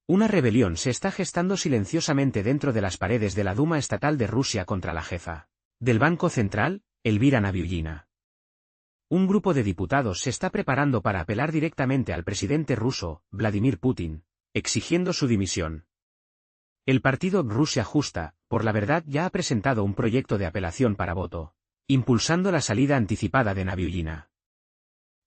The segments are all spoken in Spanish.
Una rebelión se está gestando silenciosamente dentro de las paredes de la Duma estatal de Rusia contra la jefa del Banco Central, Elvira Nabiullina. Un grupo de diputados se está preparando para apelar directamente al presidente ruso, Vladimir Putin, exigiendo su dimisión. El partido Rusia Justa, por la verdad, ya ha presentado un proyecto de apelación para voto, impulsando la salida anticipada de Nabiullina.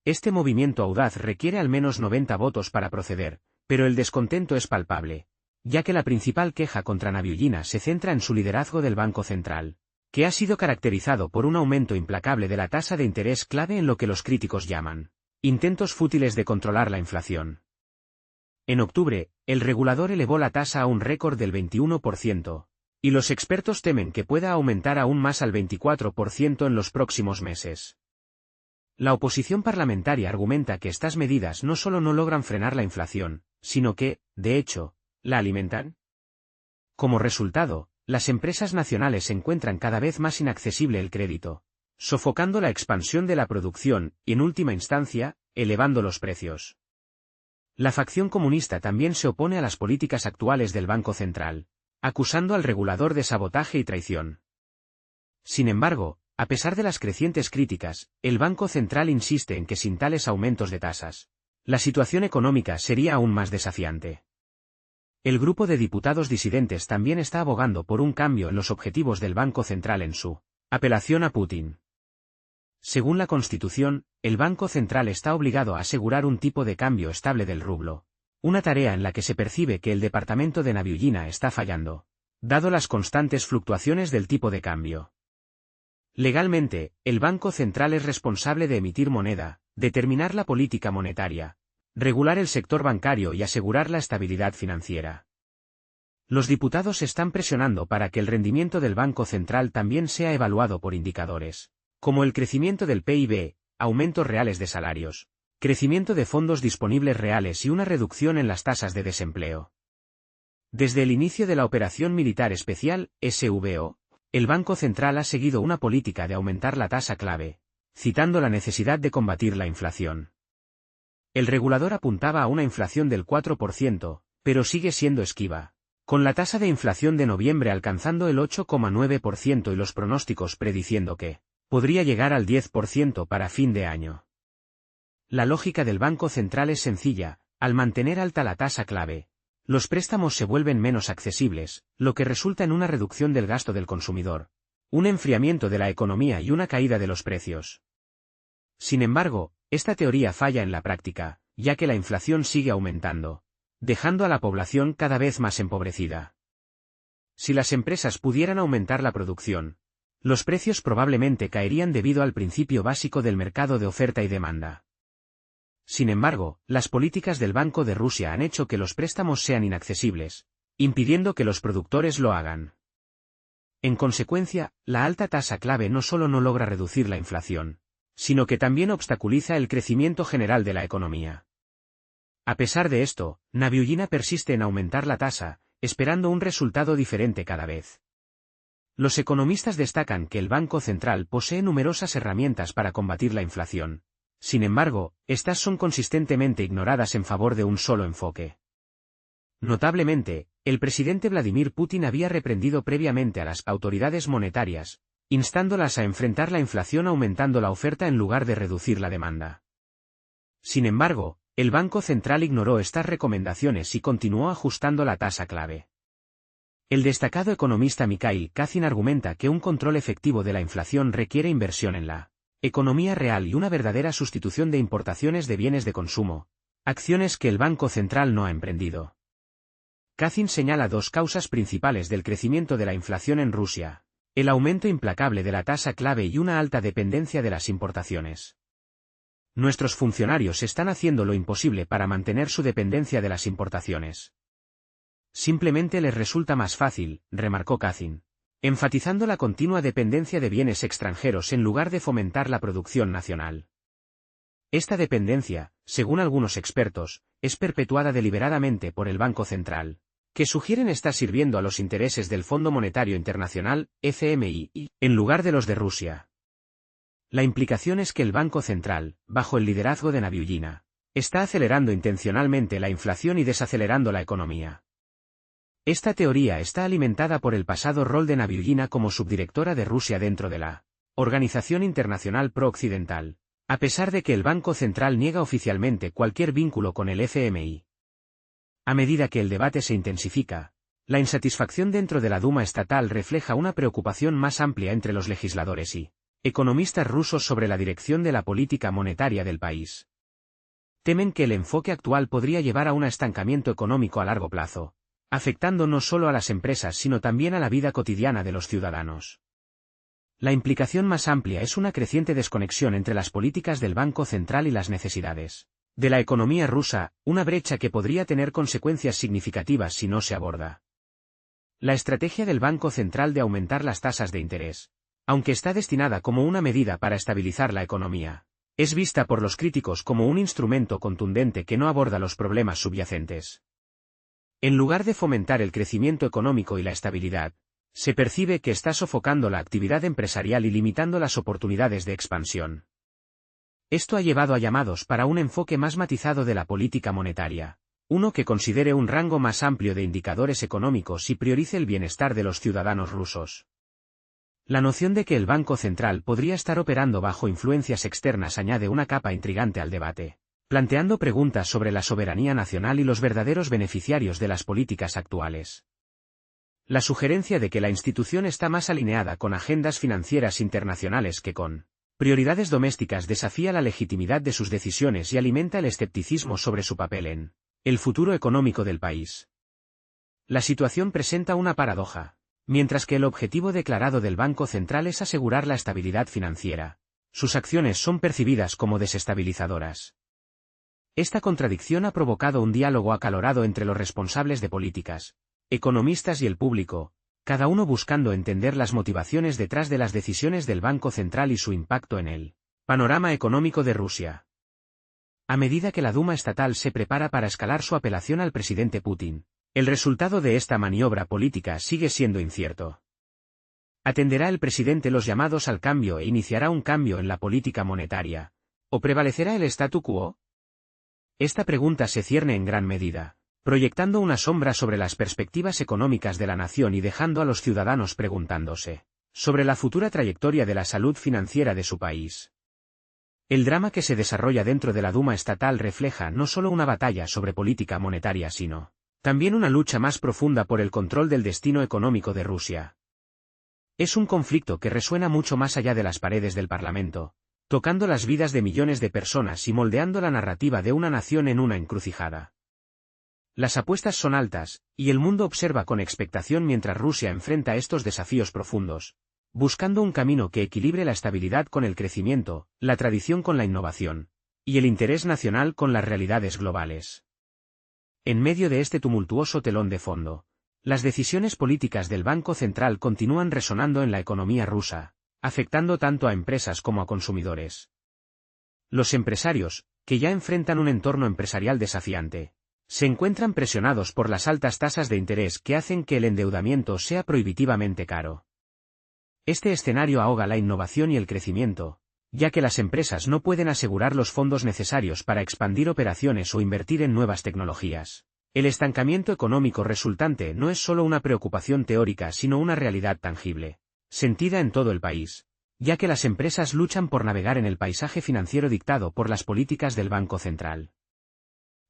Este movimiento audaz requiere al menos 90 votos para proceder, pero el descontento es palpable, ya que la principal queja contra Nabiullina se centra en su liderazgo del Banco Central, que ha sido caracterizado por un aumento implacable de la tasa de interés clave en lo que los críticos llaman intentos fútiles de controlar la inflación. En octubre, el regulador elevó la tasa a un récord del 21%, y los expertos temen que pueda aumentar aún más al 24% en los próximos meses. La oposición parlamentaria argumenta que estas medidas no solo no logran frenar la inflación, sino que, de hecho, la alimentan. Como resultado, las empresas nacionales encuentran cada vez más inaccesible el crédito, sofocando la expansión de la producción y, en última instancia, elevando los precios. La facción comunista también se opone a las políticas actuales del Banco Central, acusando al regulador de sabotaje y traición. Sin embargo, a pesar de las crecientes críticas, el Banco Central insiste en que sin tales aumentos de tasas, la situación económica sería aún más desafiante. El grupo de diputados disidentes también está abogando por un cambio en los objetivos del Banco Central en su apelación a Putin. Según la Constitución, el Banco Central está obligado a asegurar un tipo de cambio estable del rublo, una tarea en la que se percibe que el departamento de Nabiullina está fallando, dado las constantes fluctuaciones del tipo de cambio. Legalmente, el Banco Central es responsable de emitir moneda, determinar la política monetaria, regular el sector bancario y asegurar la estabilidad financiera. Los diputados están presionando para que el rendimiento del Banco Central también sea evaluado por indicadores, como el crecimiento del PIB, aumentos reales de salarios, crecimiento de fondos disponibles reales y una reducción en las tasas de desempleo. Desde el inicio de la operación militar especial, SVO, el Banco Central ha seguido una política de aumentar la tasa clave, citando la necesidad de combatir la inflación. El regulador apuntaba a una inflación del 4%, pero sigue siendo esquiva, con la tasa de inflación de noviembre alcanzando el 8,9% y los pronósticos prediciendo que podría llegar al 10% para fin de año. La lógica del Banco Central es sencilla: al mantener alta la tasa clave, los préstamos se vuelven menos accesibles, lo que resulta en una reducción del gasto del consumidor, un enfriamiento de la economía y una caída de los precios. Sin embargo, esta teoría falla en la práctica, ya que la inflación sigue aumentando, dejando a la población cada vez más empobrecida. Si las empresas pudieran aumentar la producción, los precios probablemente caerían debido al principio básico del mercado de oferta y demanda. Sin embargo, las políticas del Banco de Rusia han hecho que los préstamos sean inaccesibles, impidiendo que los productores lo hagan. En consecuencia, la alta tasa clave no solo no logra reducir la inflación, sino que también obstaculiza el crecimiento general de la economía. A pesar de esto, Nabiullina persiste en aumentar la tasa, esperando un resultado diferente cada vez. Los economistas destacan que el Banco Central posee numerosas herramientas para combatir la inflación. Sin embargo, estas son consistentemente ignoradas en favor de un solo enfoque. Notablemente, el presidente Vladimir Putin había reprendido previamente a las autoridades monetarias, instándolas a enfrentar la inflación aumentando la oferta en lugar de reducir la demanda. Sin embargo, el Banco Central ignoró estas recomendaciones y continuó ajustando la tasa clave. El destacado economista Mikhail Kazin argumenta que un control efectivo de la inflación requiere inversión en la economía real y una verdadera sustitución de importaciones de bienes de consumo, acciones que el Banco Central no ha emprendido. Kazin señala dos causas principales del crecimiento de la inflación en Rusia: el aumento implacable de la tasa clave y una alta dependencia de las importaciones. Nuestros funcionarios están haciendo lo imposible para mantener su dependencia de las importaciones. Simplemente les resulta más fácil, remarcó Kazin, enfatizando la continua dependencia de bienes extranjeros en lugar de fomentar la producción nacional. Esta dependencia, según algunos expertos, es perpetuada deliberadamente por el Banco Central, que sugieren está sirviendo a los intereses del Fondo Monetario Internacional, FMI, en lugar de los de Rusia. La implicación es que el Banco Central, bajo el liderazgo de Nabiullina, está acelerando intencionalmente la inflación y desacelerando la economía. Esta teoría está alimentada por el pasado rol de Nabiullina como subdirectora de Rusia dentro de la Organización Internacional Pro-Occidental, a pesar de que el Banco Central niega oficialmente cualquier vínculo con el FMI. A medida que el debate se intensifica, la insatisfacción dentro de la Duma estatal refleja una preocupación más amplia entre los legisladores y economistas rusos sobre la dirección de la política monetaria del país. Temen que el enfoque actual podría llevar a un estancamiento económico a largo plazo, afectando no solo a las empresas sino también a la vida cotidiana de los ciudadanos. La implicación más amplia es una creciente desconexión entre las políticas del Banco Central y las necesidades de la economía rusa, una brecha que podría tener consecuencias significativas si no se aborda. La estrategia del Banco Central de aumentar las tasas de interés, aunque está destinada como una medida para estabilizar la economía, es vista por los críticos como un instrumento contundente que no aborda los problemas subyacentes. En lugar de fomentar el crecimiento económico y la estabilidad, se percibe que está sofocando la actividad empresarial y limitando las oportunidades de expansión. Esto ha llevado a llamados para un enfoque más matizado de la política monetaria, uno que considere un rango más amplio de indicadores económicos y priorice el bienestar de los ciudadanos rusos. La noción de que el Banco Central podría estar operando bajo influencias externas añade una capa intrigante al debate, planteando preguntas sobre la soberanía nacional y los verdaderos beneficiarios de las políticas actuales. La sugerencia de que la institución está más alineada con agendas financieras internacionales que con prioridades domésticas desafía la legitimidad de sus decisiones y alimenta el escepticismo sobre su papel en el futuro económico del país. La situación presenta una paradoja. Mientras que el objetivo declarado del Banco Central es asegurar la estabilidad financiera, sus acciones son percibidas como desestabilizadoras. Esta contradicción ha provocado un diálogo acalorado entre los responsables de políticas, economistas y el público, cada uno buscando entender las motivaciones detrás de las decisiones del Banco Central y su impacto en el panorama económico de Rusia. A medida que la Duma estatal se prepara para escalar su apelación al presidente Putin, el resultado de esta maniobra política sigue siendo incierto. ¿Atenderá el presidente los llamados al cambio e iniciará un cambio en la política monetaria? ¿O prevalecerá el statu quo? Esta pregunta se cierne en gran medida, proyectando una sombra sobre las perspectivas económicas de la nación y dejando a los ciudadanos preguntándose sobre la futura trayectoria de la salud financiera de su país. El drama que se desarrolla dentro de la Duma estatal refleja no solo una batalla sobre política monetaria sino también una lucha más profunda por el control del destino económico de Rusia. Es un conflicto que resuena mucho más allá de las paredes del Parlamento, tocando las vidas de millones de personas y moldeando la narrativa de una nación en una encrucijada. Las apuestas son altas, y el mundo observa con expectación mientras Rusia enfrenta estos desafíos profundos, buscando un camino que equilibre la estabilidad con el crecimiento, la tradición con la innovación, y el interés nacional con las realidades globales. En medio de este tumultuoso telón de fondo, las decisiones políticas del Banco Central continúan resonando en la economía rusa, afectando tanto a empresas como a consumidores. Los empresarios, que ya enfrentan un entorno empresarial desafiante, se encuentran presionados por las altas tasas de interés que hacen que el endeudamiento sea prohibitivamente caro. Este escenario ahoga la innovación y el crecimiento, ya que las empresas no pueden asegurar los fondos necesarios para expandir operaciones o invertir en nuevas tecnologías. El estancamiento económico resultante no es solo una preocupación teórica sino una realidad tangible, sentida en todo el país, ya que las empresas luchan por navegar en el paisaje financiero dictado por las políticas del Banco Central.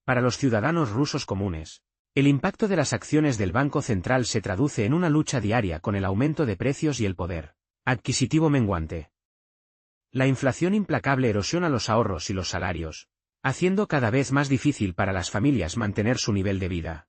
Para los ciudadanos rusos comunes, el impacto de las acciones del Banco Central se traduce en una lucha diaria con el aumento de precios y el poder adquisitivo menguante. La inflación implacable erosiona los ahorros y los salarios, haciendo cada vez más difícil para las familias mantener su nivel de vida.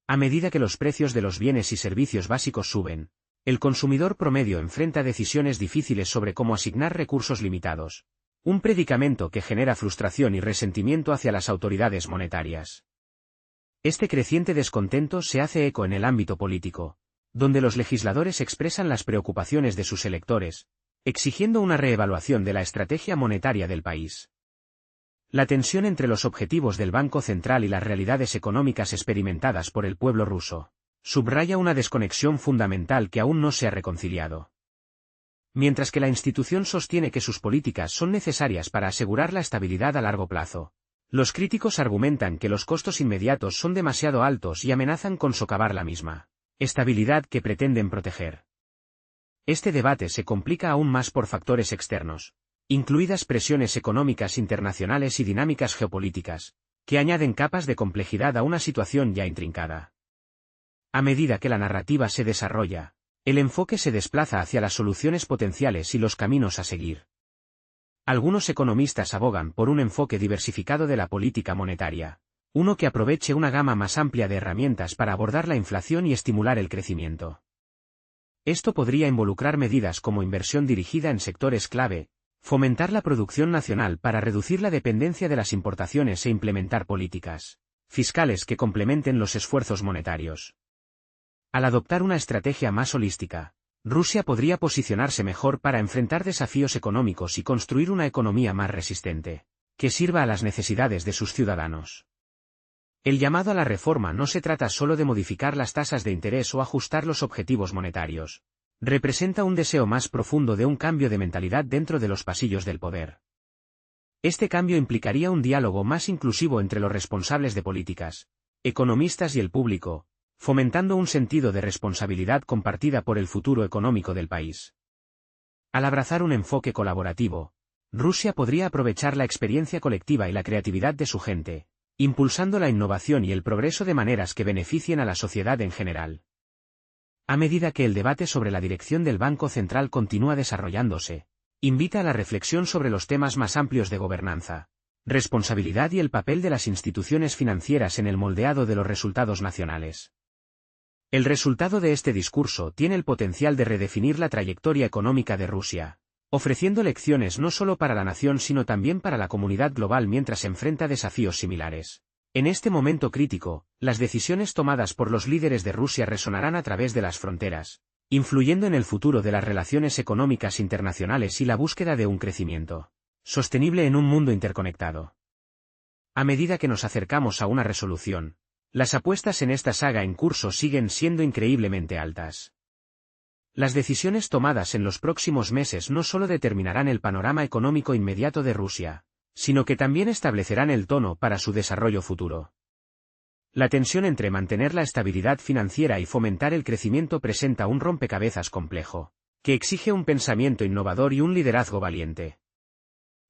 A medida que los precios de los bienes y servicios básicos suben, el consumidor promedio enfrenta decisiones difíciles sobre cómo asignar recursos limitados, un predicamento que genera frustración y resentimiento hacia las autoridades monetarias. Este creciente descontento se hace eco en el ámbito político, donde los legisladores expresan las preocupaciones de sus electores, exigiendo una reevaluación de la estrategia monetaria del país. La tensión entre los objetivos del Banco Central y las realidades económicas experimentadas por el pueblo ruso subraya una desconexión fundamental que aún no se ha reconciliado. Mientras que la institución sostiene que sus políticas son necesarias para asegurar la estabilidad a largo plazo, Los críticos argumentan que los costos inmediatos son demasiado altos y amenazan con socavar la misma estabilidad que pretenden proteger. Este debate se complica aún más por factores externos, incluidas presiones económicas internacionales y dinámicas geopolíticas, que añaden capas de complejidad a una situación ya intrincada. A medida que la narrativa se desarrolla, el enfoque se desplaza hacia las soluciones potenciales y los caminos a seguir. Algunos economistas abogan por un enfoque diversificado de la política monetaria, uno que aproveche una gama más amplia de herramientas para abordar la inflación y estimular el crecimiento. Esto podría involucrar medidas como inversión dirigida en sectores clave, fomentar la producción nacional para reducir la dependencia de las importaciones e implementar políticas fiscales que complementen los esfuerzos monetarios. Al adoptar una estrategia más holística, Rusia podría posicionarse mejor para enfrentar desafíos económicos y construir una economía más resistente, que sirva a las necesidades de sus ciudadanos. El llamado a la reforma no se trata solo de modificar las tasas de interés o ajustar los objetivos monetarios. Representa un deseo más profundo de un cambio de mentalidad dentro de los pasillos del poder. Este cambio implicaría un diálogo más inclusivo entre los responsables de políticas, economistas y el público, fomentando un sentido de responsabilidad compartida por el futuro económico del país. Al abrazar un enfoque colaborativo, Rusia podría aprovechar la experiencia colectiva y la creatividad de su gente, impulsando la innovación y el progreso de maneras que beneficien a la sociedad en general. A medida que el debate sobre la dirección del Banco Central continúa desarrollándose, invita a la reflexión sobre los temas más amplios de gobernanza, responsabilidad y el papel de las instituciones financieras en el moldeado de los resultados nacionales. El resultado de este discurso tiene el potencial de redefinir la trayectoria económica de Rusia, ofreciendo lecciones no solo para la nación sino también para la comunidad global mientras enfrenta desafíos similares. En este momento crítico, las decisiones tomadas por los líderes de Rusia resonarán a través de las fronteras, influyendo en el futuro de las relaciones económicas internacionales y la búsqueda de un crecimiento sostenible en un mundo interconectado. A medida que nos acercamos a una resolución, las apuestas en esta saga en curso siguen siendo increíblemente altas. Las decisiones tomadas en los próximos meses no solo determinarán el panorama económico inmediato de Rusia, sino que también establecerán el tono para su desarrollo futuro. La tensión entre mantener la estabilidad financiera y fomentar el crecimiento presenta un rompecabezas complejo, que exige un pensamiento innovador y un liderazgo valiente.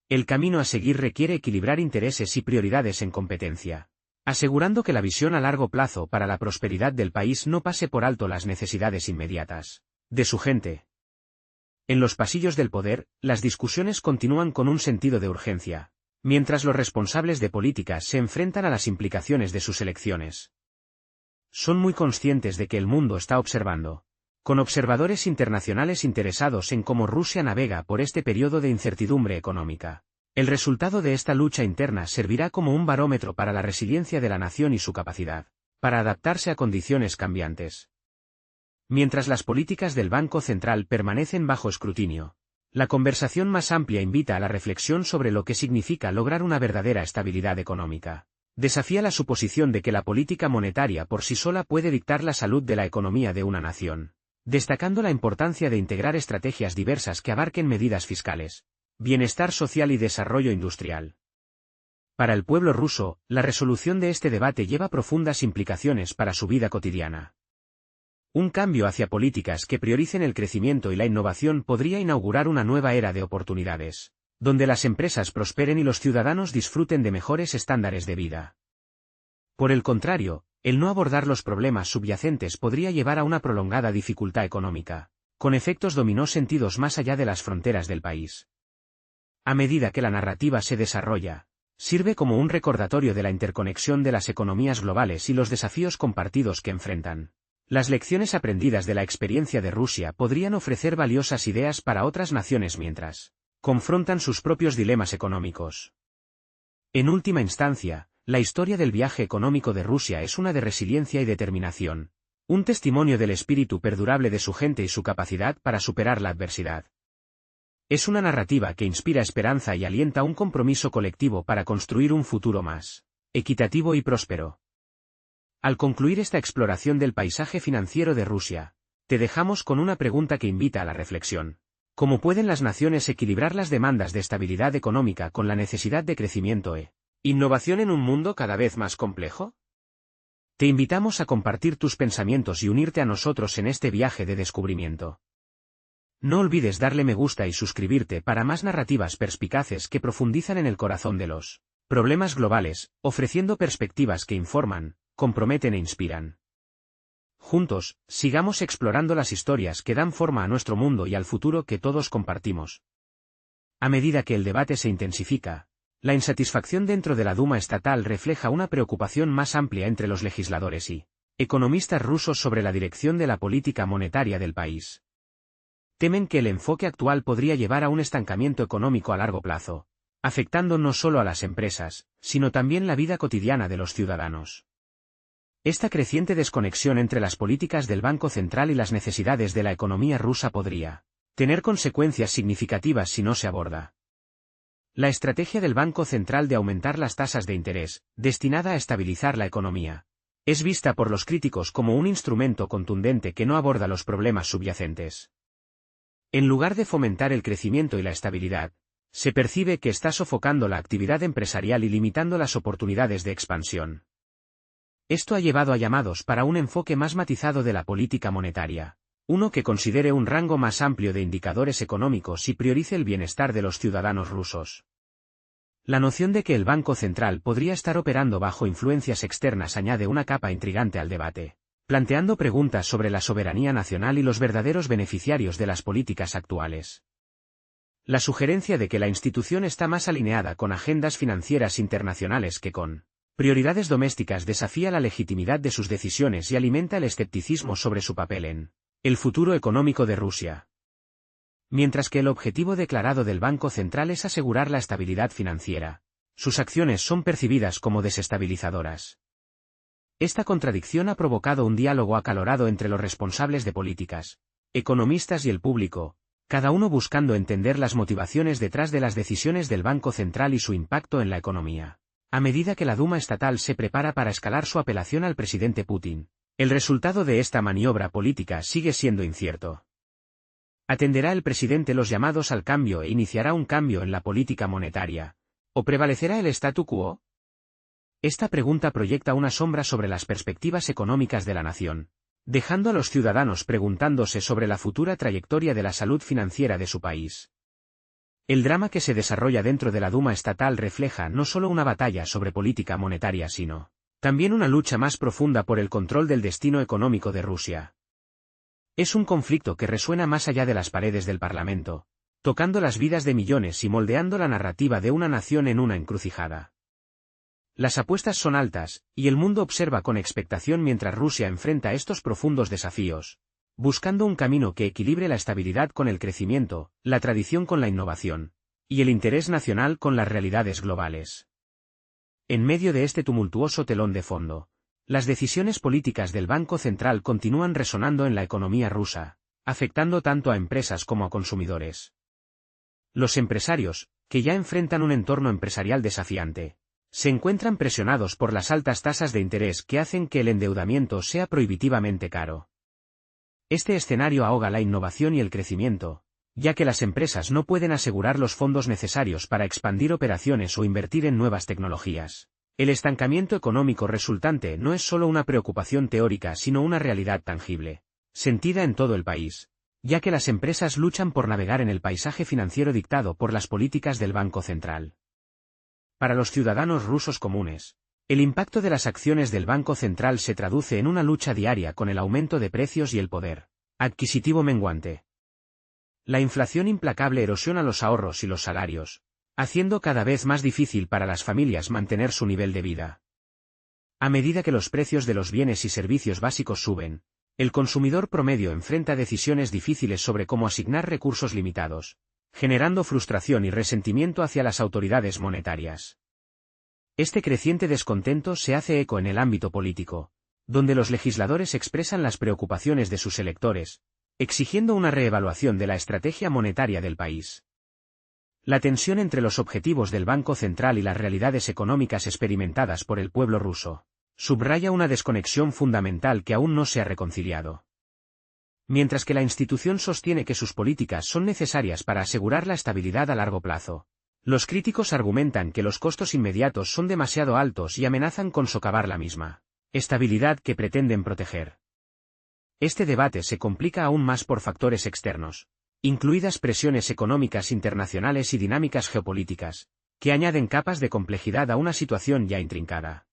El camino a seguir requiere equilibrar intereses y prioridades en competencia, asegurando que la visión a largo plazo para la prosperidad del país no pase por alto las necesidades inmediatas de su gente. En los pasillos del poder, las discusiones continúan con un sentido de urgencia, mientras los responsables de políticas se enfrentan a las implicaciones de sus elecciones. Son muy conscientes de que el mundo está observando, con observadores internacionales interesados en cómo Rusia navega por este periodo de incertidumbre económica. El resultado de esta lucha interna servirá como un barómetro para la resiliencia de la nación y su capacidad para adaptarse a condiciones cambiantes. Mientras las políticas del Banco Central permanecen bajo escrutinio, la conversación más amplia invita a la reflexión sobre lo que significa lograr una verdadera estabilidad económica. Desafía la suposición de que la política monetaria por sí sola puede dictar la salud de la economía de una nación, destacando la importancia de integrar estrategias diversas que abarquen medidas fiscales, bienestar social y desarrollo industrial. Para el pueblo ruso, la resolución de este debate lleva profundas implicaciones para su vida cotidiana. Un cambio hacia políticas que prioricen el crecimiento y la innovación podría inaugurar una nueva era de oportunidades, donde las empresas prosperen y los ciudadanos disfruten de mejores estándares de vida. Por el contrario, el no abordar los problemas subyacentes podría llevar a una prolongada dificultad económica, con efectos dominó sentidos más allá de las fronteras del país. A medida que la narrativa se desarrolla, sirve como un recordatorio de la interconexión de las economías globales y los desafíos compartidos que enfrentan. Las lecciones aprendidas de la experiencia de Rusia podrían ofrecer valiosas ideas para otras naciones mientras confrontan sus propios dilemas económicos. En última instancia, la historia del viaje económico de Rusia es una de resiliencia y determinación, un testimonio del espíritu perdurable de su gente y su capacidad para superar la adversidad. Es una narrativa que inspira esperanza y alienta un compromiso colectivo para construir un futuro más equitativo y próspero. Al concluir esta exploración del paisaje financiero de Rusia, te dejamos con una pregunta que invita a la reflexión. ¿Cómo pueden las naciones equilibrar las demandas de estabilidad económica con la necesidad de crecimiento ¿Innovación en un mundo cada vez más complejo? Te invitamos a compartir tus pensamientos y unirte a nosotros en este viaje de descubrimiento. No olvides darle me gusta y suscribirte para más narrativas perspicaces que profundizan en el corazón de los problemas globales, ofreciendo perspectivas que informan, comprometen e inspiran. Juntos, sigamos explorando las historias que dan forma a nuestro mundo y al futuro que todos compartimos. A medida que el debate se intensifica, la insatisfacción dentro de la Duma estatal refleja una preocupación más amplia entre los legisladores y economistas rusos sobre la dirección de la política monetaria del país. Temen que el enfoque actual podría llevar a un estancamiento económico a largo plazo, afectando no solo a las empresas, sino también la vida cotidiana de los ciudadanos. Esta creciente desconexión entre las políticas del Banco Central y las necesidades de la economía rusa podría tener consecuencias significativas si no se aborda. La estrategia del Banco Central de aumentar las tasas de interés, destinada a estabilizar la economía, es vista por los críticos como un instrumento contundente que no aborda los problemas subyacentes. En lugar de fomentar el crecimiento y la estabilidad, se percibe que está sofocando la actividad empresarial y limitando las oportunidades de expansión. Esto ha llevado a llamados para un enfoque más matizado de la política monetaria, uno que considere un rango más amplio de indicadores económicos y priorice el bienestar de los ciudadanos rusos. La noción de que el Banco Central podría estar operando bajo influencias externas añade una capa intrigante al debate, planteando preguntas sobre la soberanía nacional y los verdaderos beneficiarios de las políticas actuales. La sugerencia de que la institución está más alineada con agendas financieras internacionales que con prioridades domésticas desafía la legitimidad de sus decisiones y alimenta el escepticismo sobre su papel en el futuro económico de Rusia. Mientras que el objetivo declarado del Banco Central es asegurar la estabilidad financiera, sus acciones son percibidas como desestabilizadoras. Esta contradicción ha provocado un diálogo acalorado entre los responsables de políticas, economistas y el público, cada uno buscando entender las motivaciones detrás de las decisiones del Banco Central y su impacto en la economía. A medida que la Duma estatal se prepara para escalar su apelación al presidente Putin, el resultado de esta maniobra política sigue siendo incierto. ¿Atenderá el presidente los llamados al cambio e iniciará un cambio en la política monetaria? ¿O prevalecerá el statu quo? Esta pregunta proyecta una sombra sobre las perspectivas económicas de la nación, dejando a los ciudadanos preguntándose sobre la futura trayectoria de la salud financiera de su país. El drama que se desarrolla dentro de la Duma estatal refleja no solo una batalla sobre política monetaria sino también una lucha más profunda por el control del destino económico de Rusia. Es un conflicto que resuena más allá de las paredes del Parlamento, tocando las vidas de millones y moldeando la narrativa de una nación en una encrucijada. Las apuestas son altas, y el mundo observa con expectación mientras Rusia enfrenta estos profundos desafíos, buscando un camino que equilibre la estabilidad con el crecimiento, la tradición con la innovación, y el interés nacional con las realidades globales. En medio de este tumultuoso telón de fondo, las decisiones políticas del Banco Central continúan resonando en la economía rusa, afectando tanto a empresas como a consumidores. Los empresarios, que ya enfrentan un entorno empresarial desafiante, se encuentran presionados por las altas tasas de interés que hacen que el endeudamiento sea prohibitivamente caro. Este escenario ahoga la innovación y el crecimiento, ya que las empresas no pueden asegurar los fondos necesarios para expandir operaciones o invertir en nuevas tecnologías. El estancamiento económico resultante no es solo una preocupación teórica sino una realidad tangible, sentida en todo el país, ya que las empresas luchan por navegar en el paisaje financiero dictado por las políticas del Banco Central. Para los ciudadanos rusos comunes, el impacto de las acciones del Banco Central se traduce en una lucha diaria con el aumento de precios y el poder adquisitivo menguante. La inflación implacable erosiona los ahorros y los salarios, haciendo cada vez más difícil para las familias mantener su nivel de vida. A medida que los precios de los bienes y servicios básicos suben, el consumidor promedio enfrenta decisiones difíciles sobre cómo asignar recursos limitados, generando frustración y resentimiento hacia las autoridades monetarias. Este creciente descontento se hace eco en el ámbito político, donde los legisladores expresan las preocupaciones de sus electores, exigiendo una reevaluación de la estrategia monetaria del país. La tensión entre los objetivos del Banco Central y las realidades económicas experimentadas por el pueblo ruso subraya una desconexión fundamental que aún no se ha reconciliado. Mientras que la institución sostiene que sus políticas son necesarias para asegurar la estabilidad a largo plazo, Los críticos argumentan que los costos inmediatos son demasiado altos y amenazan con socavar la misma estabilidad que pretenden proteger. Este debate se complica aún más por factores externos, incluidas presiones económicas internacionales y dinámicas geopolíticas, que añaden capas de complejidad a una situación ya intrincada.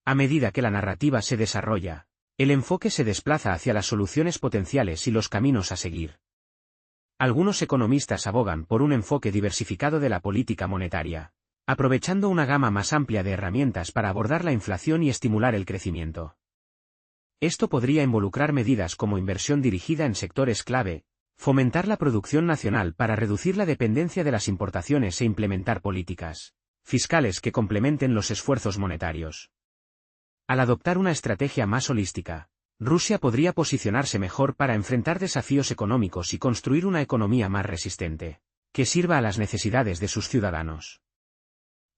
A medida que la narrativa se desarrolla, el enfoque se desplaza hacia las soluciones potenciales y los caminos a seguir. Algunos economistas abogan por un enfoque diversificado de la política monetaria, aprovechando una gama más amplia de herramientas para abordar la inflación y estimular el crecimiento. Esto podría involucrar medidas como inversión dirigida en sectores clave, fomentar la producción nacional para reducir la dependencia de las importaciones e implementar políticas fiscales que complementen los esfuerzos monetarios. Al adoptar una estrategia más holística, Rusia podría posicionarse mejor para enfrentar desafíos económicos y construir una economía más resistente, que sirva a las necesidades de sus ciudadanos.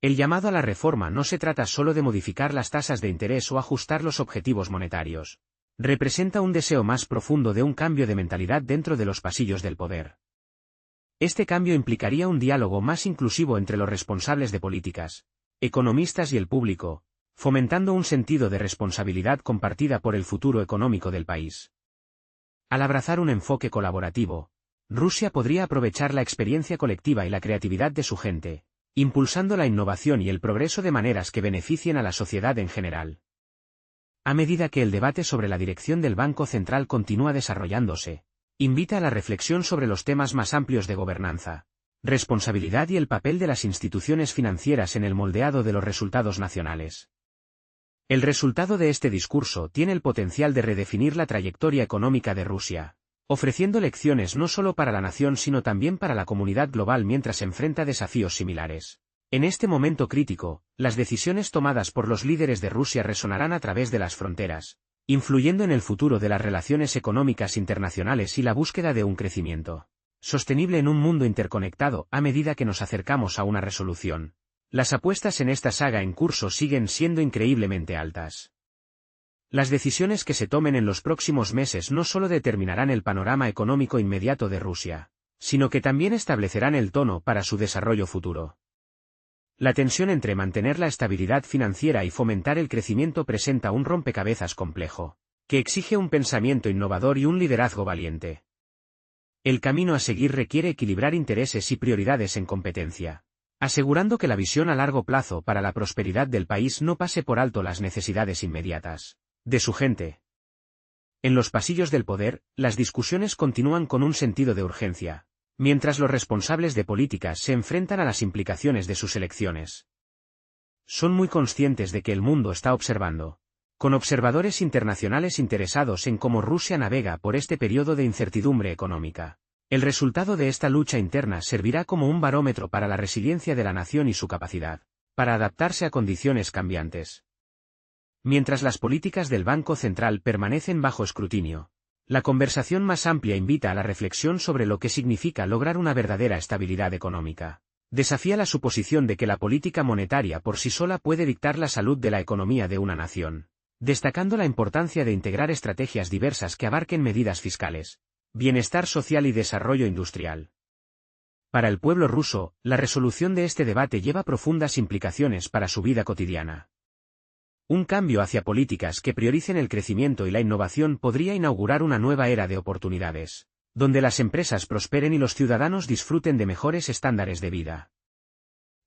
El llamado a la reforma no se trata solo de modificar las tasas de interés o ajustar los objetivos monetarios. Representa un deseo más profundo de un cambio de mentalidad dentro de los pasillos del poder. Este cambio implicaría un diálogo más inclusivo entre los responsables de políticas, economistas y el público, fomentando un sentido de responsabilidad compartida por el futuro económico del país. Al abrazar un enfoque colaborativo, Rusia podría aprovechar la experiencia colectiva y la creatividad de su gente, impulsando la innovación y el progreso de maneras que beneficien a la sociedad en general. A medida que el debate sobre la dirección del Banco Central continúa desarrollándose, invita a la reflexión sobre los temas más amplios de gobernanza, responsabilidad y el papel de las instituciones financieras en el moldeado de los resultados nacionales. El resultado de este discurso tiene el potencial de redefinir la trayectoria económica de Rusia, ofreciendo lecciones no solo para la nación sino también para la comunidad global mientras enfrenta desafíos similares. En este momento crítico, las decisiones tomadas por los líderes de Rusia resonarán a través de las fronteras, influyendo en el futuro de las relaciones económicas internacionales y la búsqueda de un crecimiento sostenible en un mundo interconectado. A medida que nos acercamos a una resolución, las apuestas en esta saga en curso siguen siendo increíblemente altas. Las decisiones que se tomen en los próximos meses no solo determinarán el panorama económico inmediato de Rusia, sino que también establecerán el tono para su desarrollo futuro. La tensión entre mantener la estabilidad financiera y fomentar el crecimiento presenta un rompecabezas complejo, que exige un pensamiento innovador y un liderazgo valiente. El camino a seguir requiere equilibrar intereses y prioridades en competencia, asegurando que la visión a largo plazo para la prosperidad del país no pase por alto las necesidades inmediatas de su gente. En los pasillos del poder, las discusiones continúan con un sentido de urgencia, mientras los responsables de políticas se enfrentan a las implicaciones de sus elecciones. Son muy conscientes de que el mundo está observando, con observadores internacionales interesados en cómo Rusia navega por este periodo de incertidumbre económica. El resultado de esta lucha interna servirá como un barómetro para la resiliencia de la nación y su capacidad para adaptarse a condiciones cambiantes. Mientras las políticas del Banco Central permanecen bajo escrutinio, la conversación más amplia invita a la reflexión sobre lo que significa lograr una verdadera estabilidad económica. Desafía la suposición de que la política monetaria por sí sola puede dictar la salud de la economía de una nación, destacando la importancia de integrar estrategias diversas que abarquen medidas fiscales, bienestar social y desarrollo industrial. Para el pueblo ruso, la resolución de este debate lleva profundas implicaciones para su vida cotidiana. Un cambio hacia políticas que prioricen el crecimiento y la innovación podría inaugurar una nueva era de oportunidades, donde las empresas prosperen y los ciudadanos disfruten de mejores estándares de vida.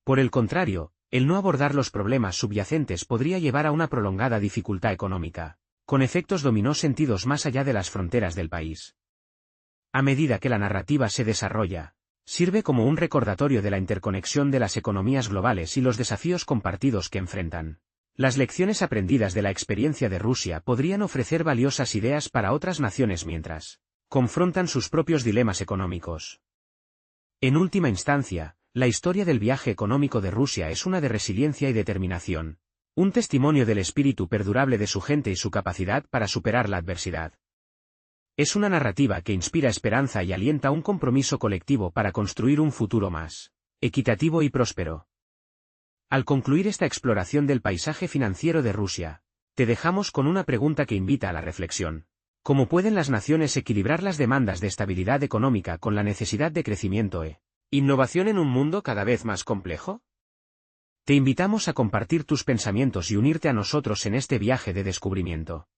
Por el contrario, el no abordar los problemas subyacentes podría llevar a una prolongada dificultad económica, con efectos dominó sentidos más allá de las fronteras del país. A medida que la narrativa se desarrolla, sirve como un recordatorio de la interconexión de las economías globales y los desafíos compartidos que enfrentan. Las lecciones aprendidas de la experiencia de Rusia podrían ofrecer valiosas ideas para otras naciones mientras confrontan sus propios dilemas económicos. En última instancia, la historia del viaje económico de Rusia es una de resiliencia y determinación, un testimonio del espíritu perdurable de su gente y su capacidad para superar la adversidad. Es una narrativa que inspira esperanza y alienta un compromiso colectivo para construir un futuro más equitativo y próspero. Al concluir esta exploración del paisaje financiero de Rusia, te dejamos con una pregunta que invita a la reflexión. ¿Cómo pueden las naciones equilibrar las demandas de estabilidad económica con la necesidad de crecimiento? ¿Innovación en un mundo cada vez más complejo? Te invitamos a compartir tus pensamientos y unirte a nosotros en este viaje de descubrimiento.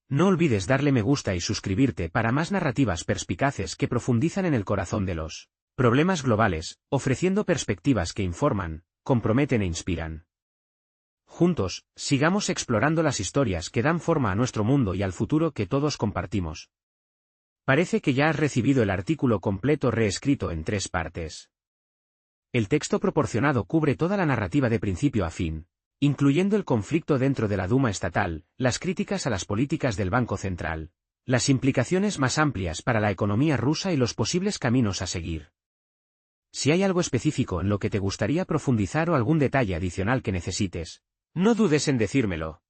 No olvides darle me gusta y suscribirte para más narrativas perspicaces que profundizan en el corazón de los problemas globales, ofreciendo perspectivas que informan, comprometen e inspiran. Juntos, sigamos explorando las historias que dan forma a nuestro mundo y al futuro que todos compartimos. Parece que ya has recibido el artículo completo reescrito en 3 partes. El texto proporcionado cubre toda la narrativa de principio a fin, incluyendo el conflicto dentro de la Duma estatal, las críticas a las políticas del Banco Central, las implicaciones más amplias para la economía rusa y los posibles caminos a seguir. Si hay algo específico en lo que te gustaría profundizar o algún detalle adicional que necesites, no dudes en decírmelo.